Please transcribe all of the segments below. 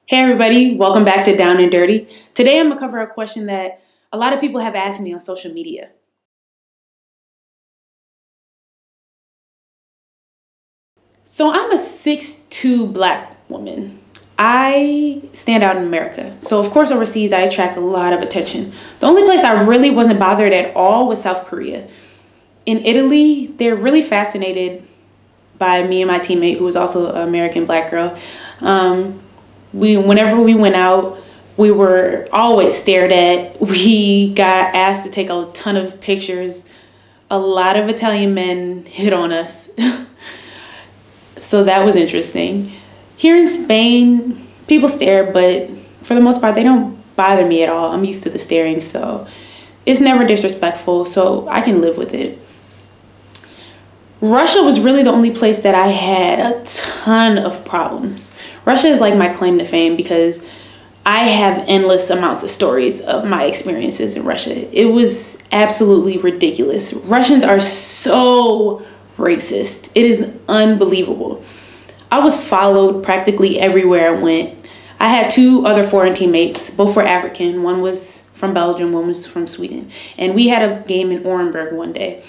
Hey everybody, welcome back to Down and Dirty. Today I'm going to cover a question that a lot of people have asked me on social media. So I'm a 6'2" black woman. I stand out in America. So of course overseas I attract a lot of attention. The only place I really wasn't bothered at all was South Korea. In Italy, they're really fascinated by me and my teammate, who was also an American black girl. Whenever we went out, we were always stared at. We got asked to take a ton of pictures. A lot of Italian men hit on us. So that was interesting. Here in Spain, people stare, but for the most part, they don't bother me at all. I'm used to the staring, so it's never disrespectful, so I can live with it. Russia was really the only place that I had a ton of problems. Russia is like my claim to fame because I have endless amounts of stories of my experiences in Russia. It was absolutely ridiculous. Russians are so racist. It is unbelievable. I was followed practically everywhere I went. I had two other foreign teammates. Both were African. One was from Belgium, one was from Sweden. And we had a game in Orenburg one day.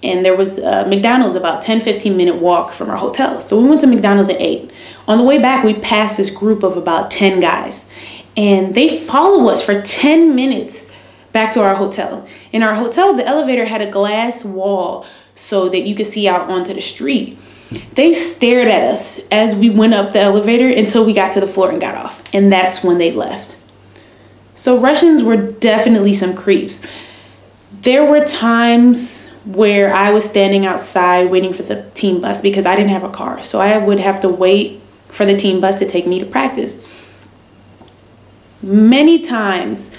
And there was McDonald's about 10-15 minute walk from our hotel. So we went to McDonald's and ate. On the way back, we passed this group of about 10 guys. And they followed us for 10 minutes back to our hotel. In our hotel, the elevator had a glass wall so that you could see out onto the street. They stared at us as we went up the elevator until we got to the floor and got off. And that's when they left. So Russians were definitely some creeps. There were times where I was standing outside waiting for the team bus because I didn't have a car. So I would have to wait for the team bus to take me to practice. Many times,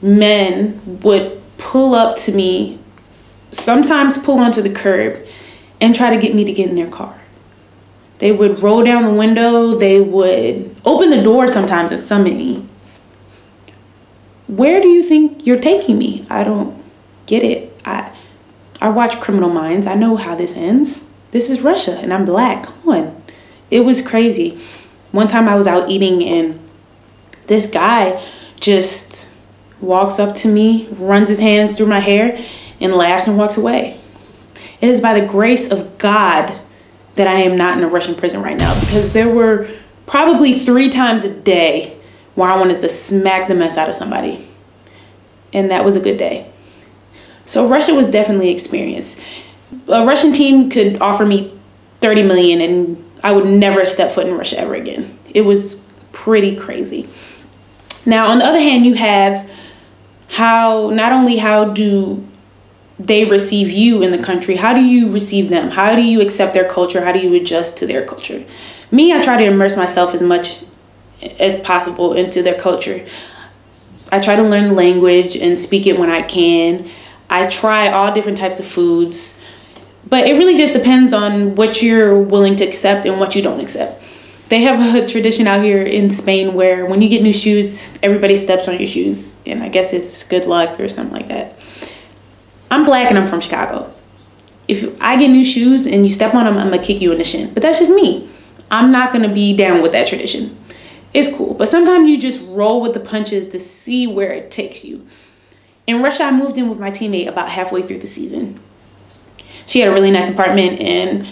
men would pull up to me, sometimes pull onto the curb, and try to get me to get in their car. They would roll down the window. They would open the door sometimes and summon me. Where do you think you're taking me? I don't get it. I watch Criminal Minds. I know how this ends. This is Russia and I'm black. Come on. It was crazy. One time I was out eating and this guy just walks up to me, runs his hands through my hair and laughs and walks away. It is by the grace of God that I am not in a Russian prison right now, because there were probably 3 times a day where I wanted to smack the mess out of somebody. And that was a good day. So Russia was definitely an experience. A Russian team could offer me 30 million and I would never step foot in Russia ever again. It was pretty crazy. Now, on the other hand, you have not only how do they receive you in the country, how do you receive them? How do you accept their culture? How do you adjust to their culture? Me, I try to immerse myself as much as possible into their culture. I try to learn the language and speak it when I can. I try all different types of foods, but it really just depends on what you're willing to accept and what you don't accept. They have a tradition out here in Spain where when you get new shoes, everybody steps on your shoes, and I guess it's good luck or something like that. I'm black and I'm from Chicago. If I get new shoes and you step on them, I'm gonna kick you in the shin, but that's just me. I'm not gonna be down with that tradition. It's cool, but sometimes you just roll with the punches to see where it takes you. In Russia, I moved in with my teammate about halfway through the season. She had a really nice apartment and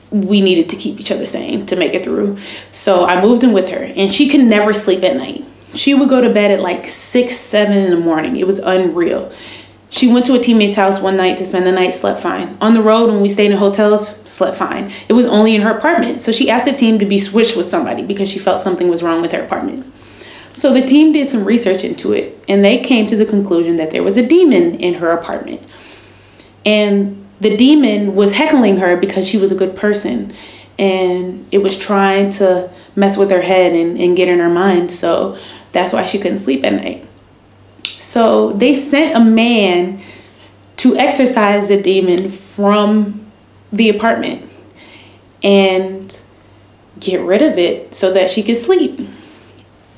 we needed to keep each other sane to make it through. So I moved in with her and she could never sleep at night. She would go to bed at like 6, 7 in the morning. It was unreal. She went to a teammate's house one night to spend the night, slept fine. On the road, when we stayed in hotels, slept fine. It was only in her apartment. So she asked the team to be switched with somebody because she felt something was wrong with her apartment. So the team did some research into it and they came to the conclusion that there was a demon in her apartment. And the demon was heckling her because she was a good person and it was trying to mess with her head and get in her mind. So that's why she couldn't sleep at night. So they sent a man to exorcise the demon from the apartment and get rid of it so that she could sleep.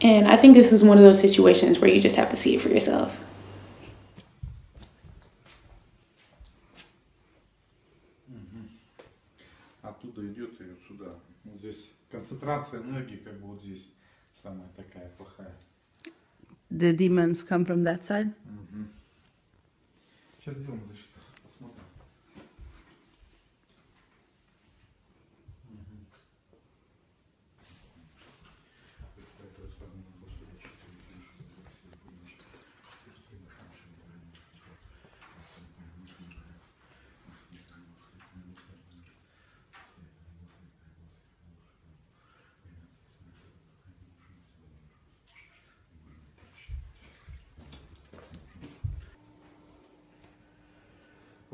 And I think this is one of those situations where you just have to see it for yourself. Оттуда идет и вот сюда. Вот здесь концентрация энергии как бы вот здесь. Самая такая плохая. The demons come from that side? Сейчас сделаем защиту. Посмотрим.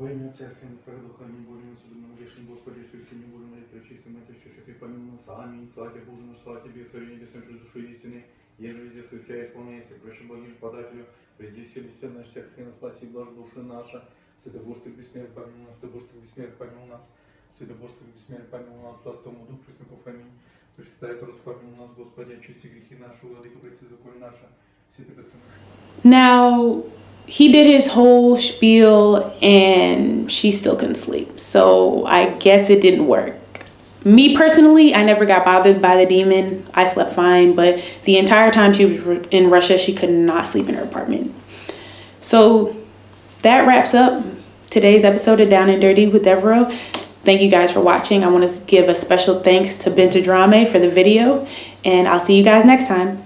Во имя Отца и Сына и Святого Духа, аминь. Божьему судебному вешнему Господи, Иисусе, не Боже моей, пречистой Матери, все святые, помилуй нас. Аминь. Слава Тебе, Боже наш, слава Тебе, Царю Небесной, пред душой истины, еже везде святая исполняйся, проще благиш подателю, приди все бесед наш, всяк свет, спаси и блажь души наша. Святой Боже, Ты бессмертный, помилуй нас, Святой Боже, Ты бессмертный, помилуй нас. Святой Боже, Ты бессмертный, помилуй нас, сластому Дух, Пресняков, аминь. Пресвятая Троица, помилуй нас, Господи, очисти грехи наши, владыка, прости закон наша, святый Петр. Now, he did his whole spiel and she still couldn't sleep. So I guess it didn't work. Me personally, I never got bothered by the demon. I slept fine, but the entire time she was in Russia, she could not sleep in her apartment. So that wraps up today's episode of Down and Dirty with Devereaux. Thank you guys for watching. I want to give a special thanks to Benta Drame for the video, and I'll see you guys next time.